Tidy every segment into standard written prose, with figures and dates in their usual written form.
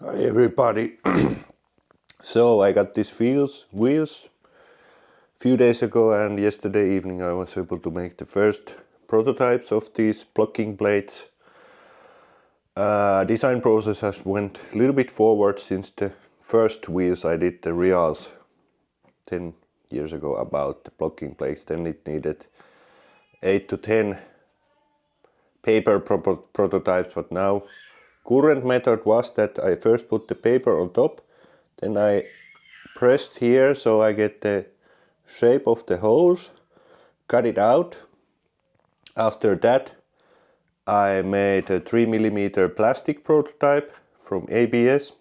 Hi everybody. So I got these wheels a few days ago, and yesterday evening I was able to make the first prototypes of these blocking plates. Design process has went a little bit forward since the first wheels I did the reals 10 years ago about the blocking plates. Then it needed 8 to 10 paper prototypes, but now current method was that I first put the paper on top, then I pressed here so I get the shape of the holes, cut it out. After that I made a 3mm plastic prototype from ABS,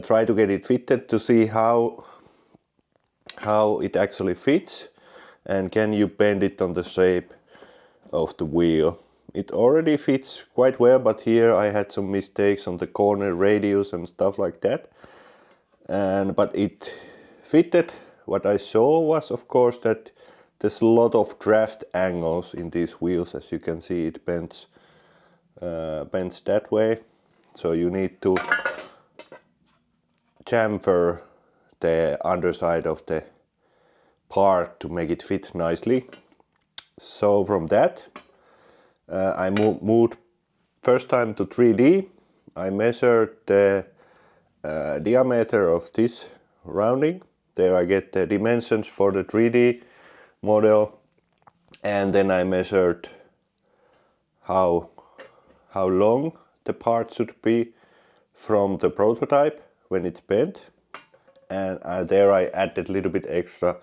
try to get it fitted to see how it actually fits and can you bend it on the shape of the wheel. It already fits quite well, but here I had some mistakes on the corner radius and stuff like that. But it fitted. What I saw was, of course, that there's a lot of draft angles in these wheels. As you can see, it bends that way. So you need to chamfer the underside of the part to make it fit nicely. So from that, I moved first time to 3D. I measured the diameter of this rounding. There I get the dimensions for the 3D model, and then I measured how long the part should be from the prototype when it's bent, and there I added a little bit extra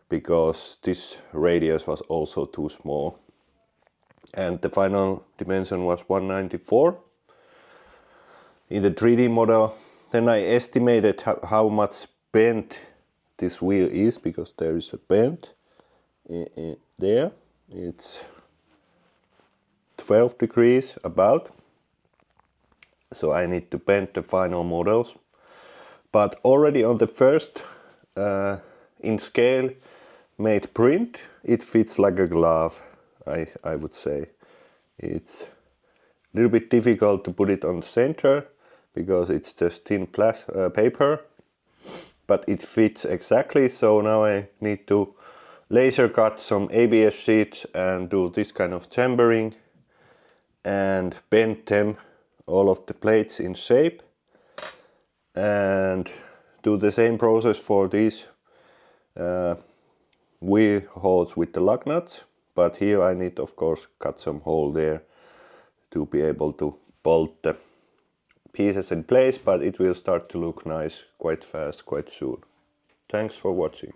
because this radius was also too small. And the final dimension was 194 in the 3D model. Then I estimated how much bent this wheel is, because there is a bend there. It's 12 degrees about. So I need to bend the final models. But already on the first in scale made print, it fits like a glove. I would say it's a little bit difficult to put it on the center because it's just thin paper, but it fits exactly. So now I need to laser cut some ABS sheets and do this kind of chambering and bend them, all of the plates, in shape, and do the same process for these wheel holes with the lug nuts. But here I need, of course, cut some hole there to be able to bolt the pieces in place, but it will start to look nice quite fast, quite soon. Thanks for watching.